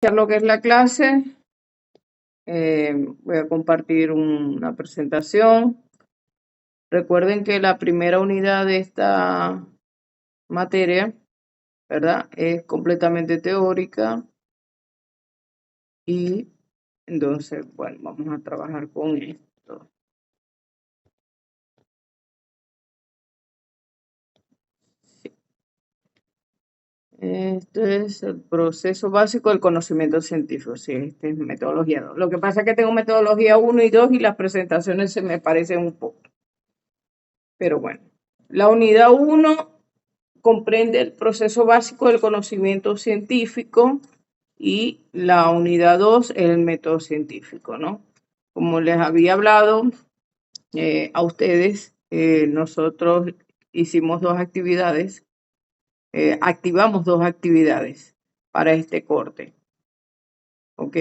Lo que es la clase, voy a compartir una presentación. Recuerden que la primera unidad de esta materia, ¿verdad? Es completamente teórica y entonces, bueno, vamos a trabajar con esto. Este es el proceso básico del conocimiento científico. Sí, este es metodología 2. Lo que pasa es que tengo metodología 1 y 2 y las presentaciones se me parecen un poco. Pero bueno, la unidad 1 comprende el proceso básico del conocimiento científico y la unidad 2 el método científico, ¿no? Como les había hablado a ustedes, nosotros hicimos dos actividades, activamos dos actividades para este corte, ¿ok?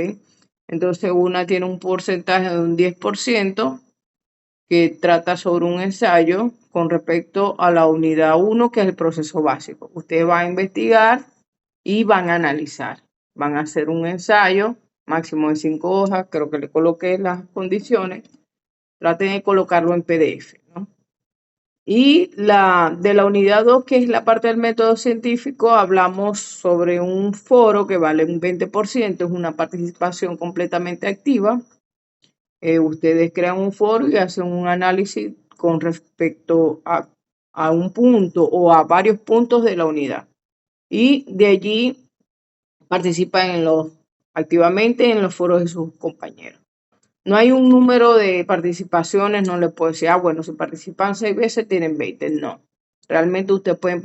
Entonces una tiene un porcentaje de un 10% que trata sobre un ensayo con respecto a la unidad 1, que es el proceso básico. Ustedes van a investigar y van a analizar. Van a hacer un ensayo, máximo de 5 hojas, creo que le coloqué las condiciones. Traten de colocarlo en PDF, ¿no? Y de la unidad 2, que es la parte del método científico, hablamos sobre un foro que vale un 20%, es una participación completamente activa. Ustedes crean un foro y hacen un análisis con respecto a un punto o a varios puntos de la unidad. Y de allí participan activamente en los foros de sus compañeros. No hay un número de participaciones, no les puedo decir, bueno, si participan 6 veces tienen 20. No. Realmente ustedes pueden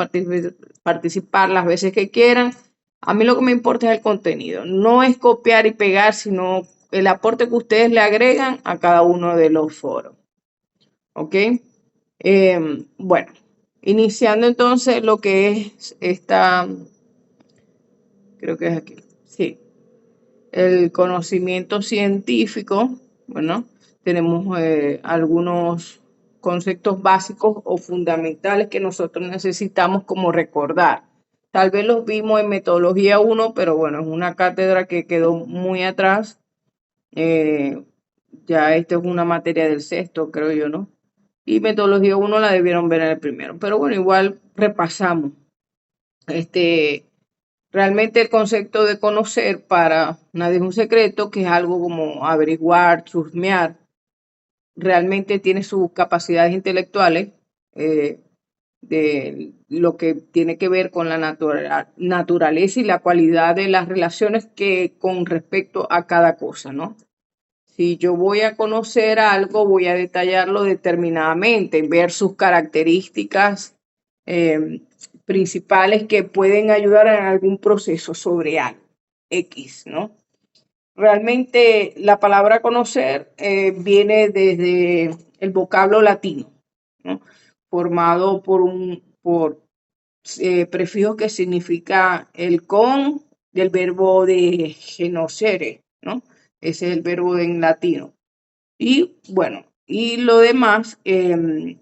participar las veces que quieran. A mí lo que me importa es el contenido. No es copiar y pegar, sino el aporte que ustedes le agregan a cada uno de los foros. ¿Ok? Bueno, iniciando entonces lo que es creo que es aquí, sí, el conocimiento científico. Bueno, tenemos algunos conceptos básicos o fundamentales que nosotros necesitamos como recordar. Tal vez los vimos en metodología 1, pero bueno, es una cátedra que quedó muy atrás. Ya esto es una materia del sexto, creo yo, ¿no? Y metodología 1 la debieron ver en el primero. Pero bueno, igual repasamos. Realmente el concepto de conocer para nadie es un secreto, que es algo como averiguar, chusmear, realmente tiene sus capacidades intelectuales de lo que tiene que ver con la naturaleza y la cualidad de las relaciones que con respecto a cada cosa, ¿no? Si yo voy a conocer algo, voy a detallarlo determinadamente, ver sus características eh, principales que pueden ayudar en algún proceso sobre algo X, ¿no? Realmente la palabra conocer viene desde el vocablo latino, ¿no? Formado por prefijo que significa el con del verbo de genocere, ¿no? Ese es el verbo en latino. Y bueno, y lo demás que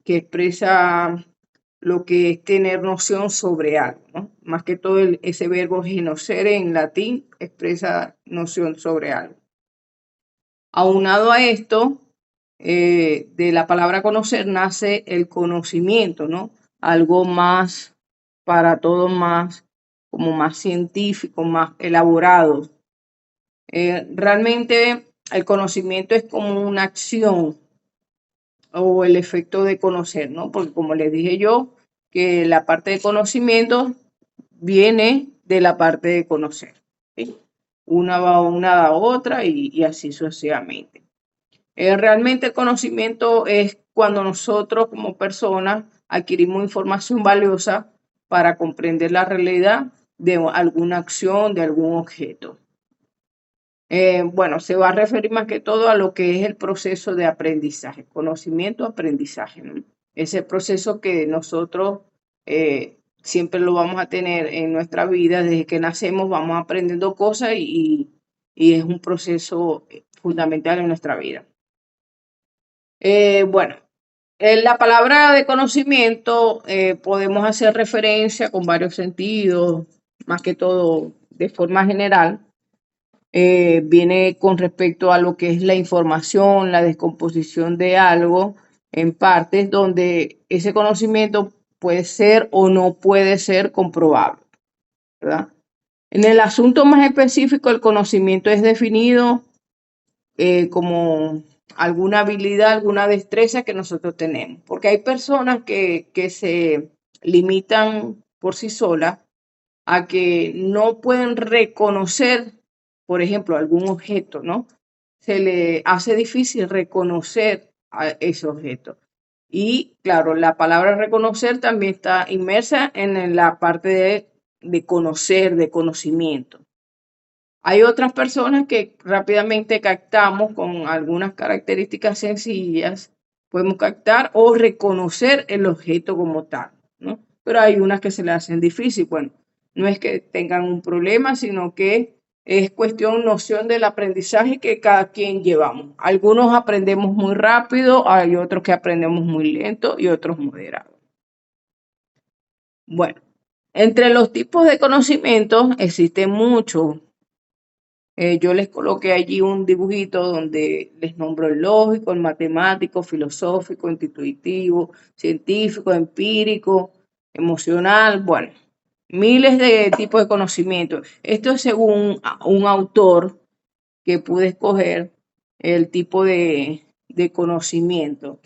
expresa lo que es tener noción sobre algo, ¿no? Más que todo ese verbo genocere en latín expresa noción sobre algo. Aunado a esto, de la palabra conocer nace el conocimiento, ¿no? Algo más, para todos más, como más científico, más elaborado. Realmente el conocimiento es como una acción o el efecto de conocer, ¿no? Porque como les dije yo, que la parte de conocimiento viene de la parte de conocer, ¿sí? Una va una a otra y así sucesivamente. Realmente el conocimiento es cuando nosotros como personas adquirimos información valiosa para comprender la realidad de alguna acción, de algún objeto. Bueno, se va a referir más que todo a lo que es el proceso de aprendizaje, conocimiento-aprendizaje, ¿no? Ese proceso que nosotros siempre lo vamos a tener en nuestra vida, desde que nacemos vamos aprendiendo cosas y es un proceso fundamental en nuestra vida. Bueno, en la palabra de conocimiento podemos hacer referencia con varios sentidos, más que todo de forma general, viene con respecto a lo que es la información, la descomposición de algo en partes donde ese conocimiento puede ser o no puede ser comprobable, ¿verdad? En el asunto más específico, el conocimiento es definido como alguna habilidad, alguna destreza que nosotros tenemos, porque hay personas que se limitan por sí solas a que no pueden reconocer, por ejemplo, algún objeto, ¿no? Se le hace difícil reconocer a ese objeto. Y claro, la palabra reconocer también está inmersa en la parte de conocer, de conocimiento. Hay otras personas que rápidamente captamos con algunas características sencillas, podemos captar o reconocer el objeto como tal, ¿no? Pero hay unas que se le hacen difícil. Bueno, no es que tengan un problema, sino que es cuestión, noción del aprendizaje que cada quien llevamos. Algunos aprendemos muy rápido, hay otros que aprendemos muy lento y otros moderados. Bueno, entre los tipos de conocimientos existen muchos. Yo les coloqué allí un dibujito donde les nombro el lógico, el matemático, filosófico, intuitivo, científico, empírico, emocional, bueno, miles de tipos de conocimientos. Esto es según un autor que pude escoger el tipo de conocimiento,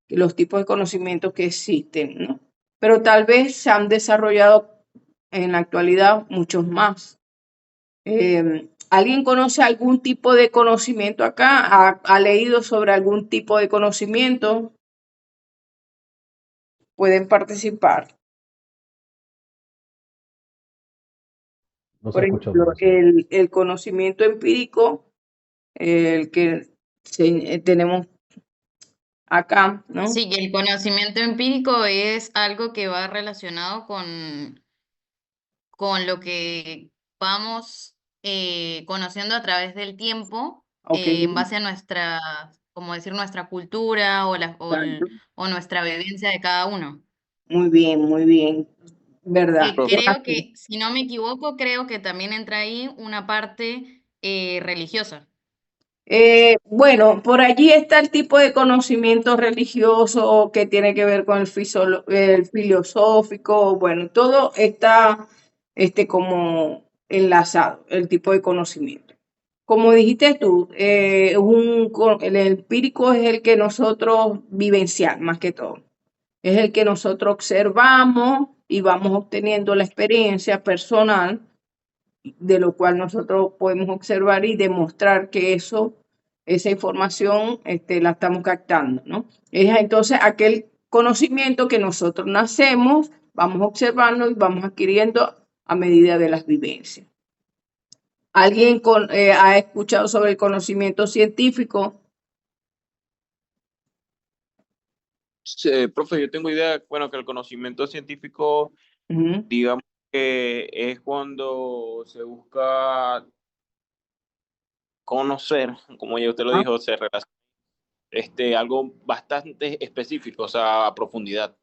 los tipos de conocimientos que existen, ¿no? Pero tal vez se han desarrollado en la actualidad muchos más. ¿Alguien conoce algún tipo de conocimiento acá? ¿Ha leído sobre algún tipo de conocimiento? Pueden participar. No se Por escuchó, ejemplo, profesor. el conocimiento empírico, el que tenemos acá, ¿no? Sí, que el conocimiento empírico es algo que va relacionado con lo que vamos conociendo a través del tiempo, Ok, en base a nuestra, como decir, nuestra cultura exacto. o nuestra vivencia de cada uno. Muy bien, ¿verdad? Que Es Profe, creo así. que, si no me equivoco, creo que también entra ahí una parte religiosa. Bueno, por allí está el tipo de conocimiento religioso que tiene que ver con el filosófico, bueno, todo está como enlazado, el tipo de conocimiento. Como dijiste tú, el empírico es el que nosotros vivenciamos más que todo. Es el que nosotros observamos y vamos obteniendo la experiencia personal de lo cual nosotros podemos observar y demostrar que esa información la estamos captando, ¿no? Es entonces aquel conocimiento que nosotros nacemos, vamos observando y vamos adquiriendo a medida de las vivencias. ¿Alguien ha escuchado sobre el conocimiento científico? Profe, yo tengo idea, bueno, que el conocimiento científico, Ujú. digamos que es cuando se busca conocer, como ya usted lo Ah, dijo, se relaciona, algo bastante específico, o sea, a profundidad.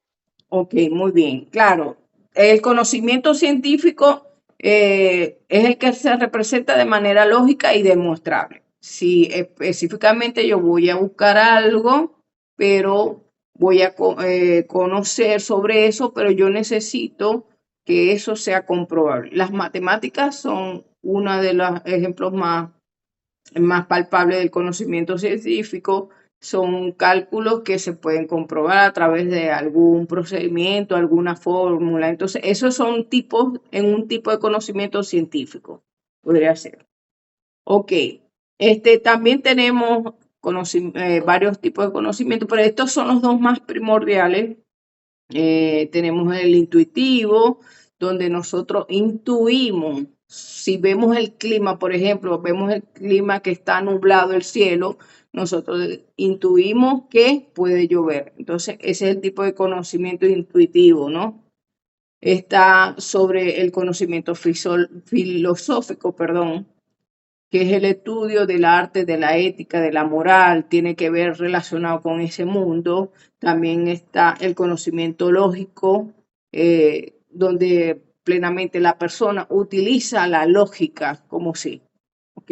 ok, muy bien, claro. El conocimiento científico es el que se representa de manera lógica y demostrable. Si específicamente yo voy a buscar algo, pero voy a conocer sobre eso, pero yo necesito que eso sea comprobable. Las matemáticas son uno de los ejemplos más palpable del conocimiento científico, son cálculos que se pueden comprobar a través de algún procedimiento, alguna fórmula. Entonces, esos son tipos, en un tipo de conocimiento científico, podría ser. Ok, también tenemos varios tipos de conocimiento, pero estos son los dos más primordiales. Tenemos el intuitivo, donde nosotros intuimos, si vemos el clima, por ejemplo, vemos el clima que está nublado el cielo, nosotros intuimos que puede llover. Entonces, ese es el tipo de conocimiento intuitivo, ¿no? Está sobre el conocimiento filosófico, perdón, que es el estudio del arte, de la ética, de la moral, tiene que ver relacionado con ese mundo. También está el conocimiento lógico, donde plenamente la persona utiliza la lógica como sí. ¿ok?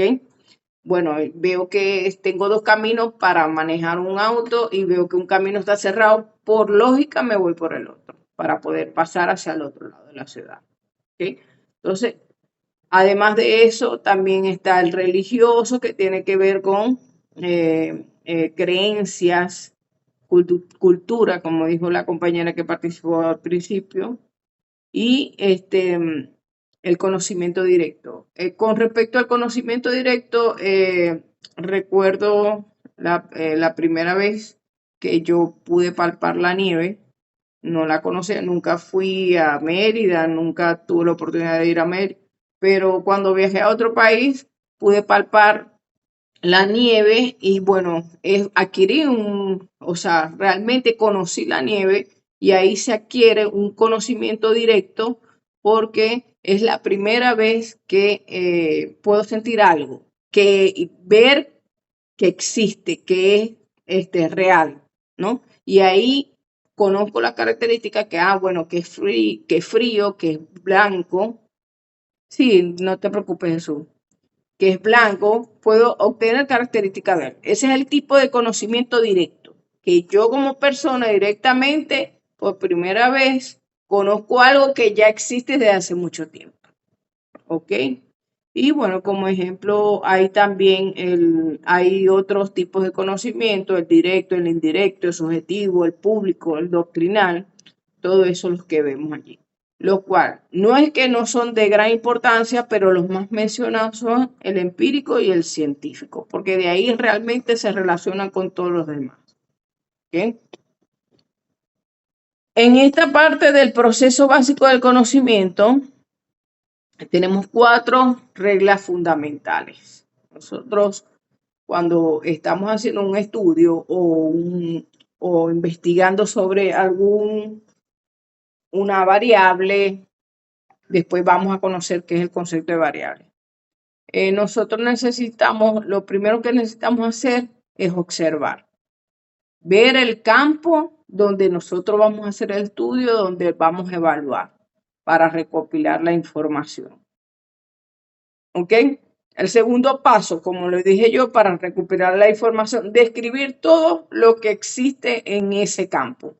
Bueno, veo que tengo dos caminos para manejar un auto y veo que un camino está cerrado. Por lógica me voy por el otro para poder pasar hacia el otro lado de la ciudad. ¿Ok? Entonces, además de eso, también está el religioso que tiene que ver con creencias, cultura, como dijo la compañera que participó al principio, y el conocimiento directo. Con respecto al conocimiento directo, recuerdo la primera vez que yo pude palpar la nieve, no la conocía, nunca fui a Mérida, nunca tuve la oportunidad de ir a Mérida, pero cuando viajé a otro país pude palpar la nieve y bueno, adquirí o sea, realmente conocí la nieve y ahí se adquiere un conocimiento directo porque es la primera vez que puedo sentir algo, que ver que existe, que es real, ¿no? Y ahí conozco la característica que, bueno, que es frío, que es blanco. Sí, no te preocupes, Jesús, que es blanco, puedo obtener características de él. Ese es el tipo de conocimiento directo, que yo como persona directamente, por primera vez, conozco algo que ya existe desde hace mucho tiempo. ¿Ok? Y bueno, como ejemplo, hay también hay otros tipos de conocimiento, el directo, el indirecto, el subjetivo, el público, el doctrinal, todo eso los que vemos allí. Lo cual no es que no son de gran importancia, pero los más mencionados son el empírico y el científico, porque de ahí realmente se relacionan con todos los demás. ¿Ok? En esta parte del proceso básico del conocimiento, tenemos 4 reglas fundamentales. Nosotros, cuando estamos haciendo un estudio o investigando sobre una variable, después vamos a conocer qué es el concepto de variable. Nosotros lo primero que necesitamos hacer es observar, ver el campo donde nosotros vamos a hacer el estudio, donde vamos a evaluar para recopilar la información. ¿Ok? El segundo paso, como le dije yo, para recuperar la información, describir todo lo que existe en ese campo.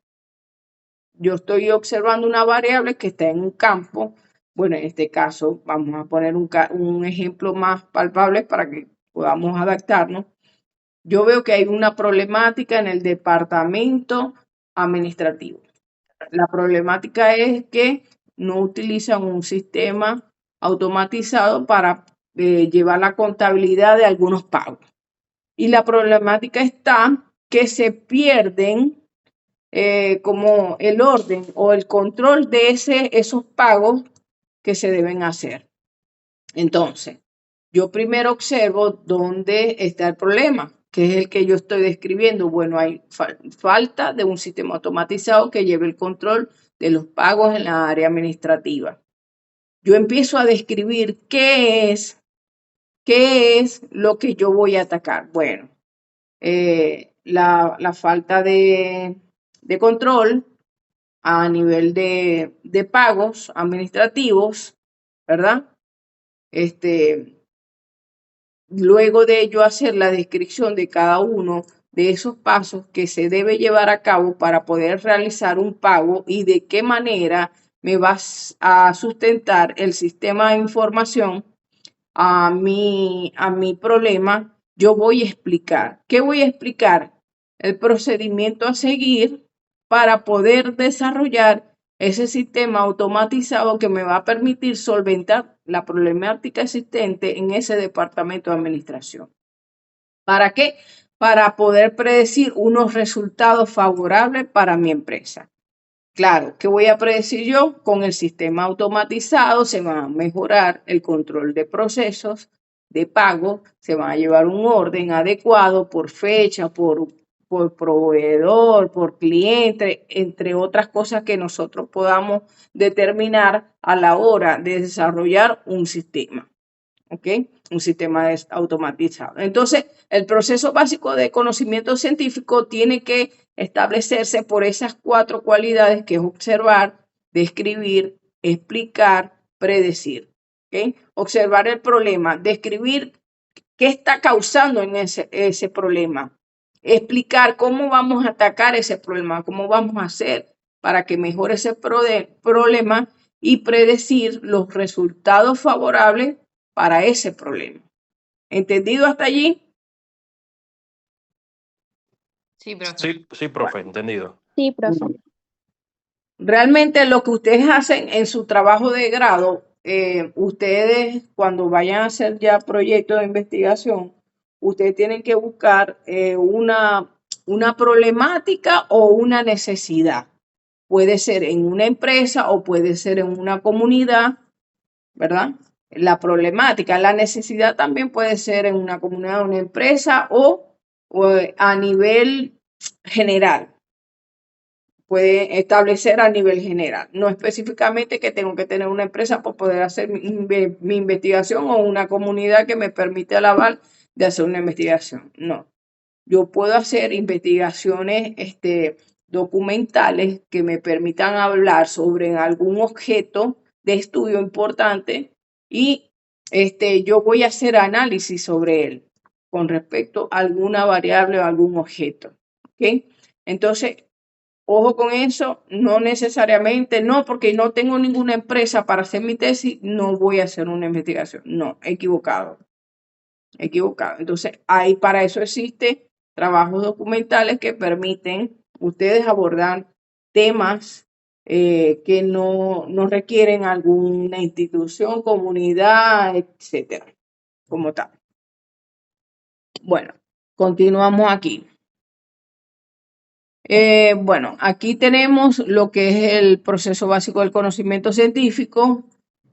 Yo estoy observando una variable que está en un campo. Bueno, en este caso vamos a poner un ejemplo más palpable para que podamos adaptarnos. Yo veo que hay una problemática en el departamento administrativo. La problemática es que no utilizan un sistema automatizado para llevar la contabilidad de algunos pagos. Y la problemática está que se pierden como el orden o el control de esos pagos que se deben hacer. Entonces, yo primero observo dónde está el problema, que es el que yo estoy describiendo. Bueno, hay falta de un sistema automatizado que lleve el control de los pagos en la área administrativa. Yo empiezo a describir qué es lo que yo voy a atacar. Bueno, la falta de control a nivel de pagos administrativos, ¿verdad? Luego de yo hacer la descripción de cada uno de esos pasos que se debe llevar a cabo para poder realizar un pago y de qué manera me vas a sustentar el sistema de información a mi problema, yo voy a explicar. ¿Qué voy a explicar? El procedimiento a seguir para poder desarrollar ese sistema automatizado que me va a permitir solventar la problemática existente en ese departamento de administración. ¿Para qué? Para poder predecir unos resultados favorables para mi empresa. Claro, ¿qué voy a predecir yo? Con el sistema automatizado se va a mejorar el control de procesos de pago, se va a llevar un orden adecuado por fecha, por proveedor, por cliente, entre otras cosas que nosotros podamos determinar a la hora de desarrollar un sistema. ¿Ok? Un sistema automatizado. Entonces, el proceso básico de conocimiento científico tiene que establecerse por esas 4 cualidades que es observar, describir, explicar, predecir. ¿Ok? Observar el problema, describir qué está causando en ese problema. Explicar cómo vamos a atacar ese problema, cómo vamos a hacer para que mejore ese problema y predecir los resultados favorables para ese problema. ¿Entendido hasta allí? Sí, profe. Sí, profe, entendido. Sí, profe. Realmente lo que ustedes hacen en su trabajo de grado, ustedes cuando vayan a hacer ya proyectos de investigación, ustedes tienen que buscar una problemática o una necesidad. Puede ser en una empresa o puede ser en una comunidad, ¿verdad? La problemática, la necesidad también puede ser en una comunidad, una empresa o a nivel general. Puede establecer a nivel general, no específicamente que tengo que tener una empresa para poder hacer mi investigación o una comunidad que me permite el aval de hacer una investigación. No, yo puedo hacer investigaciones documentales que me permitan hablar sobre algún objeto de estudio importante y yo voy a hacer análisis sobre él con respecto a alguna variable o algún objeto. ¿Ok? Entonces, ojo con eso, no necesariamente, no, porque no tengo ninguna empresa para hacer mi tesis, no voy a hacer una investigación. No, equivocado. Entonces, ahí para eso existen trabajos documentales que permiten ustedes abordar temas que no requieren alguna institución, comunidad, etcétera, como tal. Bueno, continuamos aquí. Bueno, aquí tenemos lo que es el proceso básico del conocimiento científico.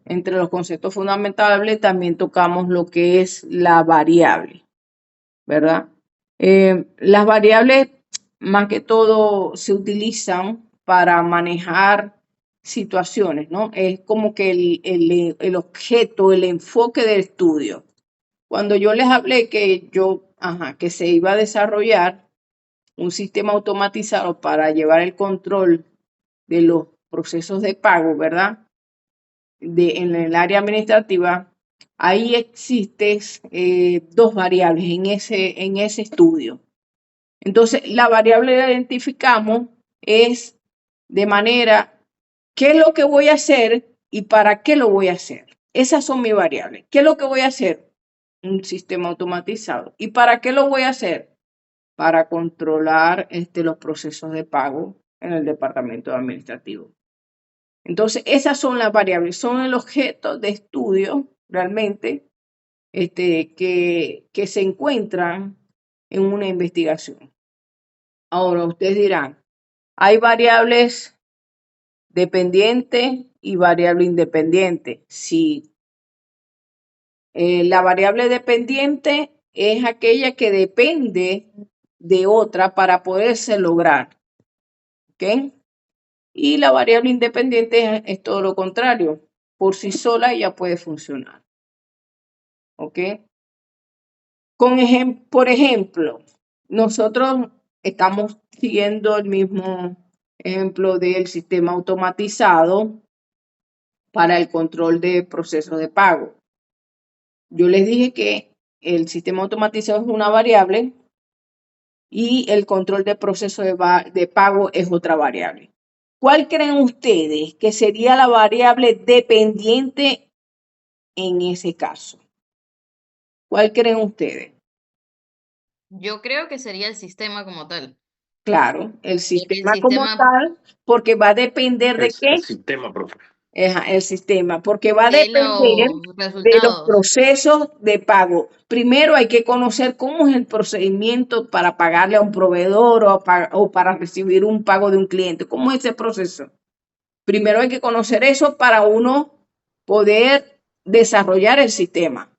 Entre los conceptos fundamentales también tocamos lo que es la variable, ¿verdad? Las variables más que todo se utilizan para manejar situaciones, ¿no? Es como que el objeto, el enfoque del estudio. Cuando yo les hablé que que se iba a desarrollar un sistema automatizado para llevar el control de los procesos de pago, ¿verdad? En el área administrativa, ahí existen dos variables en ese estudio. Entonces, la variable que identificamos es de manera, ¿qué es lo que voy a hacer y para qué lo voy a hacer? Esas son mis variables. ¿Qué es lo que voy a hacer? Un sistema automatizado. ¿Y para qué lo voy a hacer? Para controlar los procesos de pago en el departamento administrativo. Entonces, esas son las variables, son el objeto de estudio realmente que se encuentran en una investigación. Ahora, ustedes dirán, ¿hay variables dependientes y variable independiente? Sí. La variable dependiente es aquella que depende de otra para poderse lograr. ¿Ok? Y la variable independiente es todo lo contrario. Por sí sola ella puede funcionar. ¿Ok? Por ejemplo, nosotros estamos siguiendo el mismo ejemplo del sistema automatizado para el control de procesos de pago. Yo les dije que el sistema automatizado es una variable y el control de proceso de pago es otra variable. ¿Cuál creen ustedes que sería la variable dependiente en ese caso? ¿Cuál creen ustedes? Yo creo que sería el sistema como tal. Claro, el El sistema como sistema tal, porque va a depender de qué? El sistema, profe. El sistema, porque va a de depender los de los resultados. procesos de pago. Primero hay que conocer cómo es el procedimiento para pagarle a un proveedor o para recibir un pago de un cliente. ¿Cómo es ese proceso? Primero hay que conocer eso para uno poder desarrollar el sistema.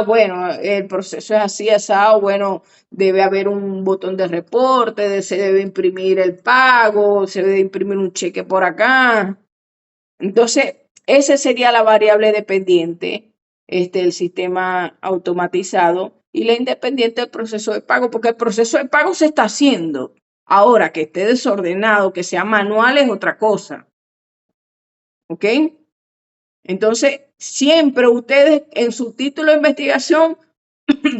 Bueno, el proceso es así, asado, bueno, debe haber un botón de reporte, se debe imprimir el pago, se debe imprimir un cheque por acá. Entonces, esa sería la variable dependiente, el sistema automatizado, y la independiente del proceso de pago, porque el proceso de pago se está haciendo. Ahora, que esté desordenado, que sea manual es otra cosa. ¿Ok? Entonces, siempre ustedes en su título de investigación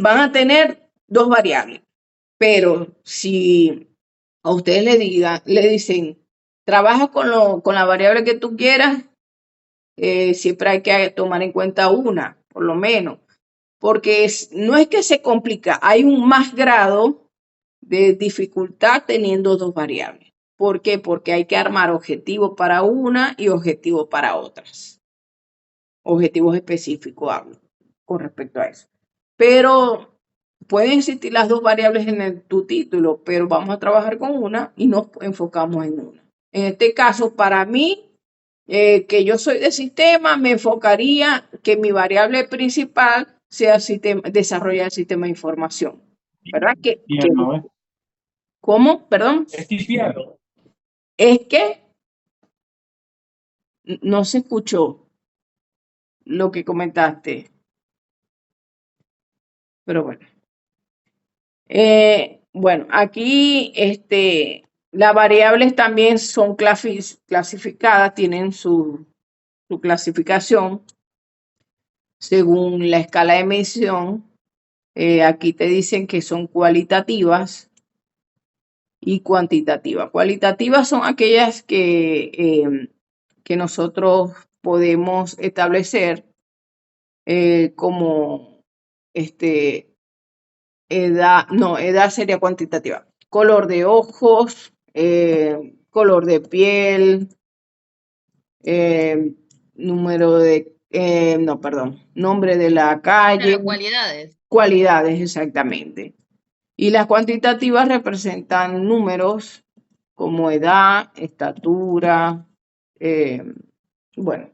van a tener dos variables. Pero si a ustedes le dicen, trabaja con la variable que tú quieras, siempre hay que tomar en cuenta una, por lo menos, porque no es que se complica, hay un más grado de dificultad teniendo dos variables. ¿Por qué? Porque hay que armar objetivos para una y objetivos para otras. Objetivos específicos hablo con respecto a eso. Pero pueden existir las dos variables en tu título, pero vamos a trabajar con una y nos enfocamos en una. En este caso, para mí, que yo soy de sistema, me enfocaría que mi variable principal sea desarrollar el sistema de información. ¿Verdad? ¿Cómo? Perdón. Es tipiano. Es que no se escuchó lo que comentaste. Pero bueno. Bueno, aquí las variables también son clasificadas, tienen su clasificación según la escala de medición. Aquí te dicen que son cualitativas y cuantitativas. Cualitativas son aquellas que nosotros podemos establecer como edad sería cuantitativa. Color de ojos, color de piel, nombre de la calle. Claro, cualidades. Cualidades, exactamente. Y las cuantitativas representan números como edad, estatura, bueno,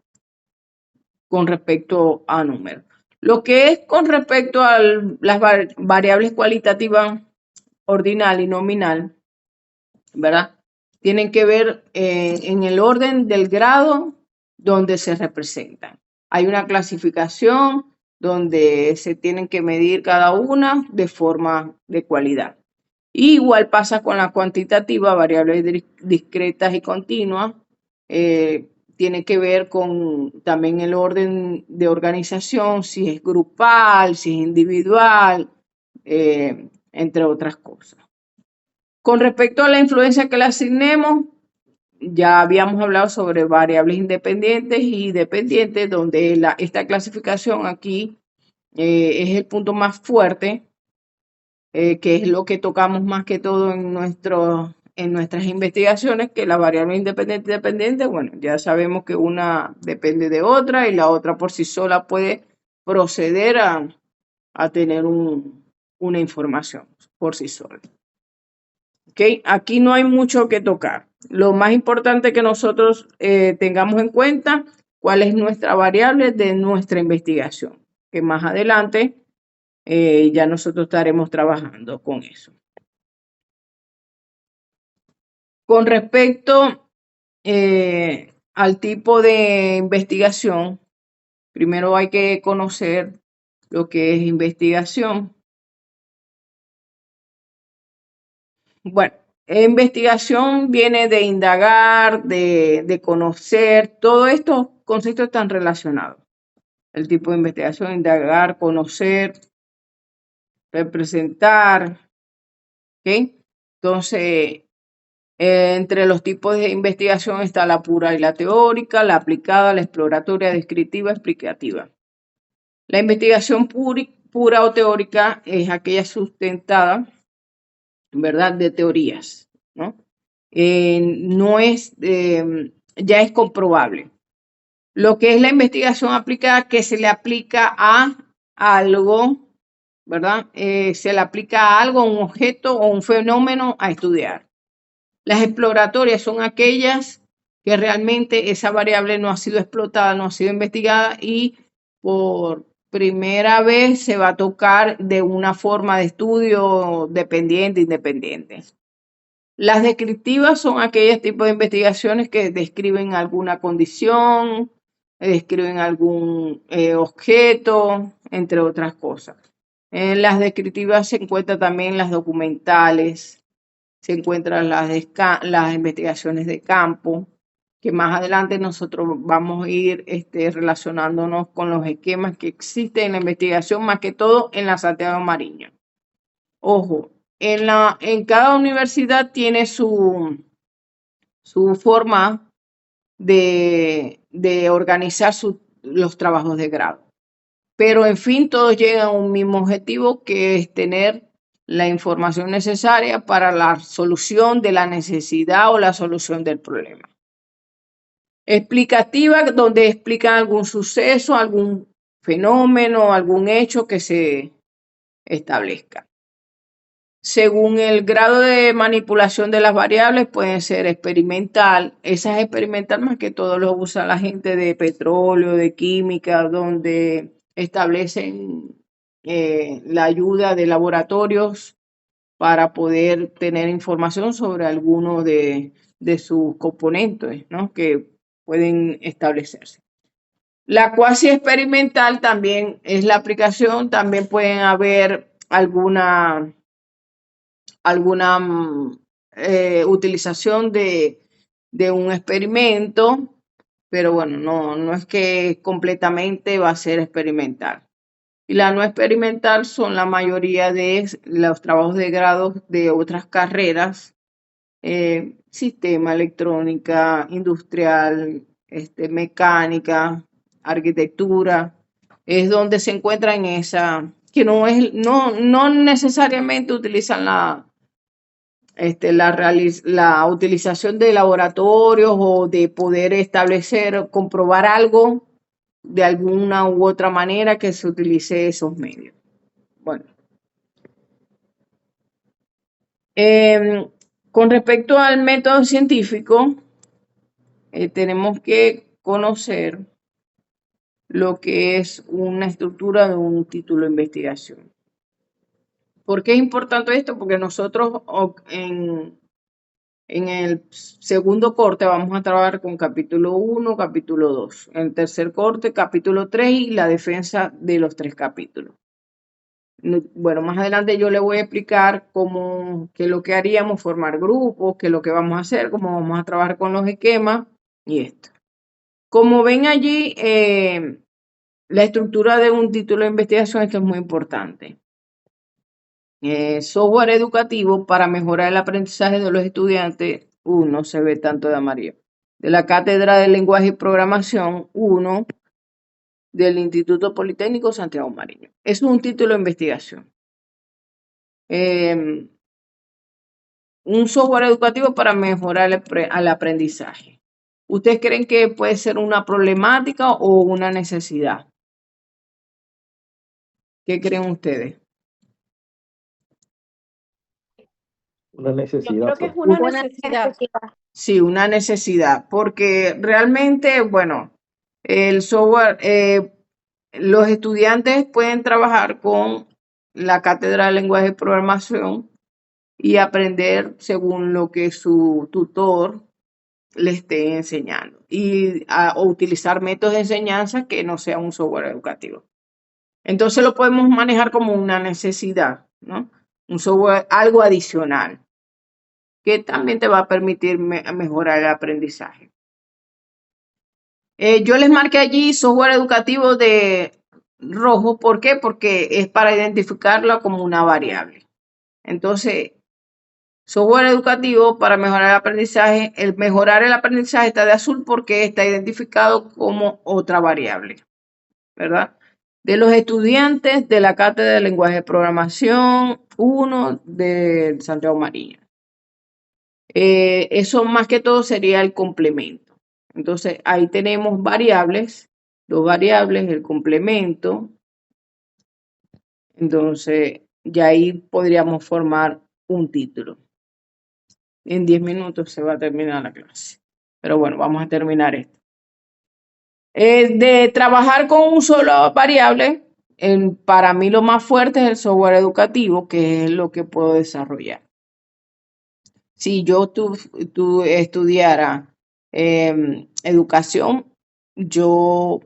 con respecto a números. Lo que es con respecto a las variables cualitativas ordinal y nominal, ¿verdad? Tienen que ver en el orden del grado donde se representan. Hay una clasificación donde se tienen que medir cada una de forma de cualidad. Y igual pasa con la cuantitativa, variables discretas y continuas. Tiene que ver con también el orden de organización, si es grupal, si es individual, entre otras cosas. Con respecto a la influencia que le asignemos, ya habíamos hablado sobre variables independientes y dependientes, donde esta clasificación aquí es el punto más fuerte, que es lo que tocamos más que todo en nuestras investigaciones, que la variable independiente y dependiente, bueno, ya sabemos que una depende de otra y la otra por sí sola puede proceder a tener una información por sí sola. ¿Okay? Aquí no hay mucho que tocar. Lo más importante que nosotros tengamos en cuenta cuál es nuestra variable de nuestra investigación, que más adelante ya nosotros estaremos trabajando con eso. Con respecto al tipo de investigación, primero hay que conocer lo que es investigación. Bueno, investigación viene de indagar, de conocer, todos estos conceptos están relacionados. El tipo de investigación, indagar, conocer, representar, ¿ok? Entonces, entre los tipos de investigación está la pura y la teórica, la aplicada, la exploratoria, descriptiva, explicativa. La investigación pura o teórica es aquella sustentada, ¿verdad?, de teorías, ¿no? No es, ya es comprobable. Lo que es la investigación aplicada, que se le aplica a algo, ¿verdad? Se le aplica a algo, a un objeto o un fenómeno a estudiar. Las exploratorias son aquellas que realmente esa variable no ha sido explotada, no ha sido investigada y por primera vez se va a tocar de una forma de estudio dependiente, independiente. Las descriptivas son aquellos tipos de investigaciones que describen alguna condición, describen algún objeto, entre otras cosas. En las descriptivas se encuentran también las documentales, se encuentran las investigaciones de campo, que más adelante nosotros vamos a ir relacionándonos con los esquemas que existen en la investigación, más que todo en la Santiago Mariño. Ojo, en cada universidad tiene su forma de organizar los trabajos de grado. Pero en fin, todos llegan a un mismo objetivo, que es tener la información necesaria para la solución de la necesidad o la solución del problema. Explicativa, donde explican algún suceso, algún fenómeno, algún hecho que se establezca. Según el grado de manipulación de las variables, pueden ser experimental. Esas experimental más que todo lo usa la gente de petróleo, de química, donde establecen la ayuda de laboratorios para poder tener información sobre alguno de sus componentes, ¿no?, que pueden establecerse. La cuasi experimental también es la aplicación. También pueden haber alguna utilización de un experimento, pero bueno, no es que completamente va a ser experimental. Y la no experimental son la mayoría de los trabajos de grado de otras carreras, sistema, electrónica, industrial, mecánica, arquitectura, es donde se encuentran que no necesariamente utilizan la utilización de laboratorios o de poder comprobar algo de alguna u otra manera que se utilice esos medios. Bueno. Con respecto al método científico, tenemos que conocer lo que es una estructura de un título de investigación. ¿Por qué es importante esto? Porque nosotros en el segundo corte vamos a trabajar con capítulo 1, capítulo 2. En el tercer corte, capítulo 3 y la defensa de los 3 capítulos. Bueno, más adelante yo le voy a explicar qué es lo que haríamos, formar grupos, qué es lo que vamos a hacer, cómo vamos a trabajar con los esquemas y esto. Como ven allí, la estructura de un título de investigación, esto es muy importante. Software educativo para mejorar el aprendizaje de los estudiantes, 1, se ve tanto de amarillo. De la Cátedra de Lenguaje y Programación, 1, del Instituto Politécnico Santiago Mariño. Es un título de investigación. Un software educativo para mejorar el aprendizaje. ¿Ustedes creen que puede ser una problemática o una necesidad? ¿Qué creen ustedes? Una Yo necesidad, creo que es pues. una Una necesidad. necesidad. Sí, una necesidad, porque realmente, bueno, el software, los estudiantes pueden trabajar con la Cátedra de Lenguaje y Programación y aprender según lo que su tutor le esté enseñando o utilizar métodos de enseñanza que no sea un software educativo. Entonces lo podemos manejar como una necesidad, ¿no? Un software, algo adicional, que también te va a permitir mejorar el aprendizaje. Yo les marqué allí software educativo de rojo. ¿Por qué? Porque es para identificarlo como una variable. Entonces, software educativo para mejorar el aprendizaje. El mejorar el aprendizaje está de azul porque está identificado como otra variable, ¿verdad? De los estudiantes de la Cátedra de Lenguaje de Programación 1 de Santiago Mariño. Eso más que todo sería el complemento. Entonces, ahí tenemos variables, 2 variables, el complemento. Entonces, ya ahí podríamos formar un título. En 10 minutos se va a terminar la clase. Pero bueno, vamos a terminar esto. De trabajar con un solo variable, para mí lo más fuerte es el software educativo, que es lo que puedo desarrollar. Si yo estudiara educación, yo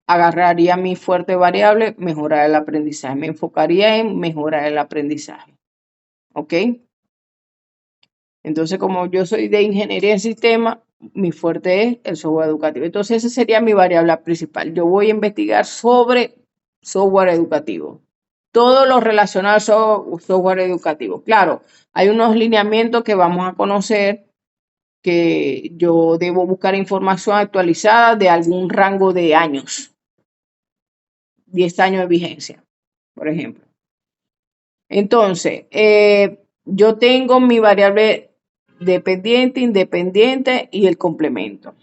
agarraría mi fuerte variable, mejorar el aprendizaje. Me enfocaría en mejorar el aprendizaje. ¿Ok? Entonces, como yo soy de ingeniería en sistemas, mi fuerte es el software educativo. Entonces, esa sería mi variable principal. Yo voy a investigar sobre software educativo. Todo lo relacionado al software educativo. Claro, hay unos lineamientos que vamos a conocer que yo debo buscar información actualizada de algún rango de años. 10 años de vigencia, por ejemplo. Entonces, yo tengo mi variable dependiente, independiente y el complemento.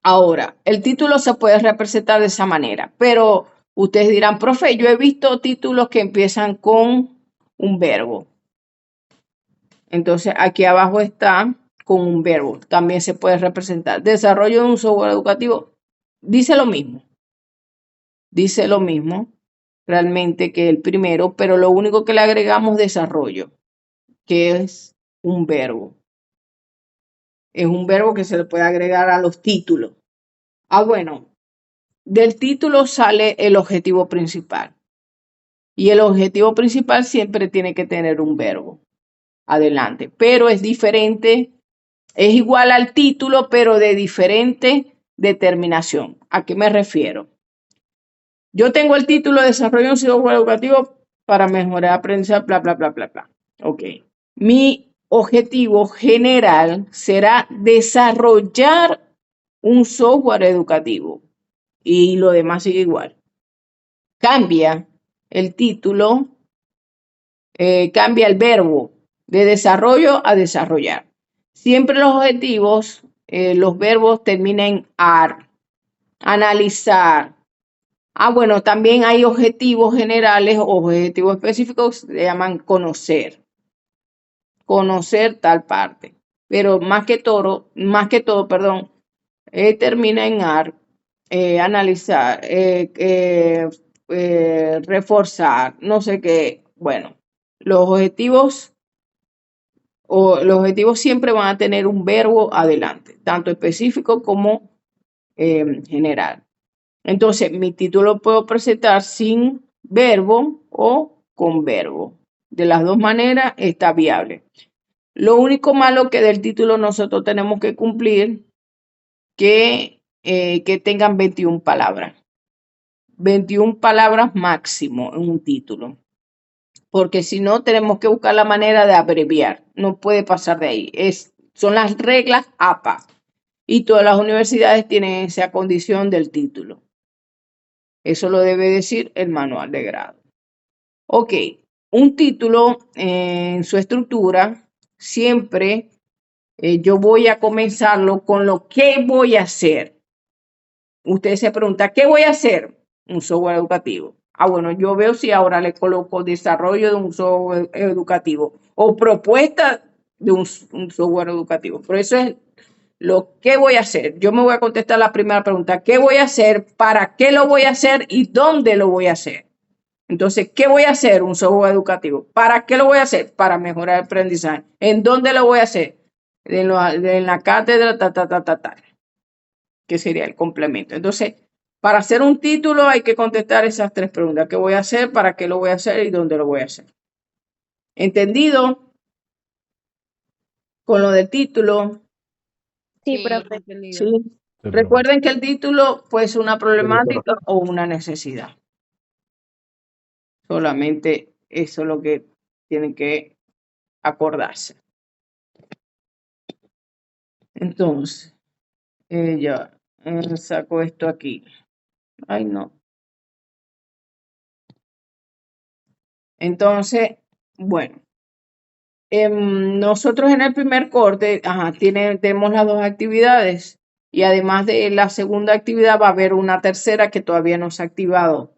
Ahora, el título se puede representar de esa manera, pero ustedes dirán, profe, yo he visto títulos que empiezan con un verbo. Entonces, aquí abajo está con un verbo. También se puede representar. Desarrollo de un software educativo. Dice lo mismo. Dice lo mismo realmente que el primero, pero lo único que le agregamos desarrollo, que es un verbo. Es un verbo que se le puede agregar a los títulos. Bueno, del título sale el objetivo principal. Y el objetivo principal siempre tiene que tener un verbo adelante, pero es diferente, es igual al título, pero de diferente determinación. ¿A qué me refiero? Yo tengo el título de Desarrollo de un software educativo para mejorar aprendizaje, bla, bla, bla, bla, bla. Ok. Mi objetivo general será desarrollar un software educativo y lo demás sigue igual. Cambia el título, cambia el verbo de desarrollo a desarrollar. Siempre los objetivos, los verbos terminan en AR, analizar. Bueno, también hay objetivos generales o objetivos específicos, se llaman conocer. Conocer tal parte. Pero más que todo, perdón, termina en AR, analizar, reforzar, no sé qué. Bueno, los objetivos siempre van a tener un verbo adelante, tanto específico como general. Entonces, mi título lo puedo presentar sin verbo o con verbo. De las dos maneras está viable. Lo único malo que del título nosotros tenemos que cumplir que tengan 21 palabras. 21 palabras máximo en un título. Porque si no, tenemos que buscar la manera de abreviar. No puede pasar de ahí. Son las reglas APA. Y todas las universidades tienen esa condición del título. Eso lo debe decir el manual de grado. Ok, un título en su estructura, siempre yo voy a comenzarlo con lo que voy a hacer. Usted se pregunta, ¿qué voy a hacer? Un software educativo. Bueno, yo veo si ahora le coloco desarrollo de un software educativo o propuesta de un software educativo. Pero eso es lo que voy a hacer. Yo me voy a contestar la primera pregunta. ¿Qué voy a hacer? ¿Para qué lo voy a hacer? ¿Y dónde lo voy a hacer? Entonces, ¿qué voy a hacer? Un software educativo. ¿Para qué lo voy a hacer? Para mejorar el aprendizaje. ¿En dónde lo voy a hacer? En la cátedra, que sería el complemento. Entonces, para hacer un título hay que contestar esas tres preguntas. ¿Qué voy a hacer? ¿Para qué lo voy a hacer? ¿Y dónde lo voy a hacer? ¿Entendido? Con lo del título. Sí, Sí, profe. entendido. Sí. Recuerden que el título puede ser una problemática o una necesidad. Solamente eso es lo que tienen que acordarse. Entonces, ya saco esto aquí. Ay, no. Entonces, bueno, nosotros en el primer corte, tenemos las dos actividades y además de la segunda actividad va a haber una tercera que todavía no se ha activado.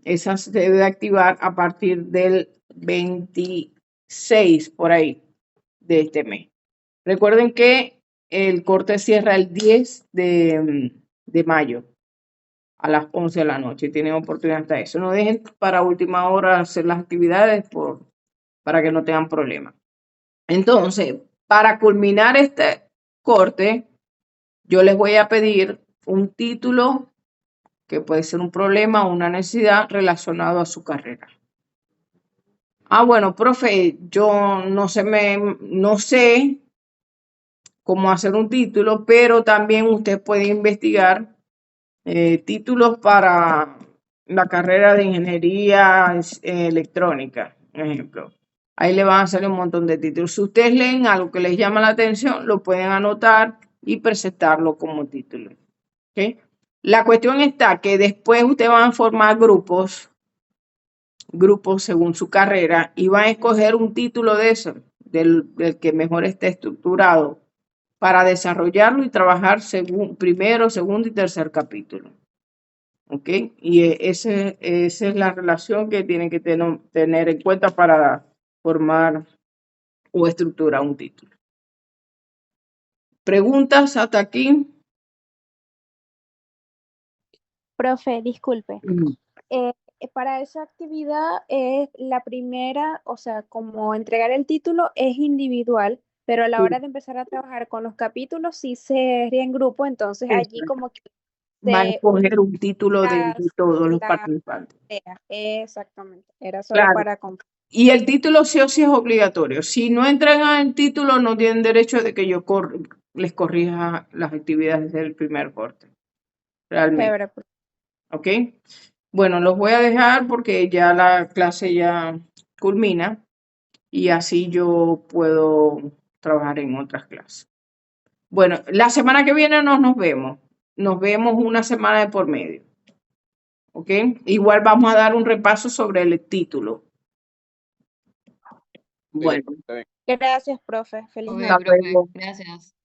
Esa se debe activar a partir del 26 por ahí de este mes. Recuerden que el corte cierra el 10 de mayo a las 11 de la noche. Tienen oportunidad hasta eso. No dejen para última hora hacer las actividades para que no tengan problemas. Entonces, para culminar este corte, yo les voy a pedir un título que puede ser un problema o una necesidad relacionado a su carrera. Ah, bueno, profe, yo no sé cómo hacer un título, pero también usted puede investigar títulos para la carrera de ingeniería electrónica, por ejemplo. Ahí le van a salir un montón de títulos. Si ustedes leen algo que les llama la atención, lo pueden anotar y presentarlo como título. ¿Ok? La cuestión está que después ustedes van a formar grupos según su carrera y van a escoger un título de eso, del que mejor esté estructurado, para desarrollarlo y trabajar según primero, segundo y tercer capítulo. ¿Ok? Y esa es la relación que tienen que tener en cuenta para formar o estructurar un título. ¿Preguntas hasta aquí? Profe, disculpe. Eh, para esa actividad es la primera, o sea, como entregar el título es individual, pero a la hora de empezar a trabajar con los capítulos sí sería en grupo, entonces allí como que Van a se escoger un título de unifica todos los la participantes. idea. Exactamente, era solo Claro. para Y el título sí o sí es obligatorio. Si no entregan el título, no tienen derecho de que yo les corrija las actividades del primer corte. Realmente. chévere, profe. ¿Ok? Bueno, los voy a dejar porque ya la clase ya culmina y así yo puedo trabajar en otras clases. Bueno, la semana que viene no nos vemos. Nos vemos una semana de por medio. ¿Ok? Igual vamos a dar un repaso sobre el título. Bueno, Está bien. Gracias, profe. Feliz Ok, noche. hasta profe, luego. gracias.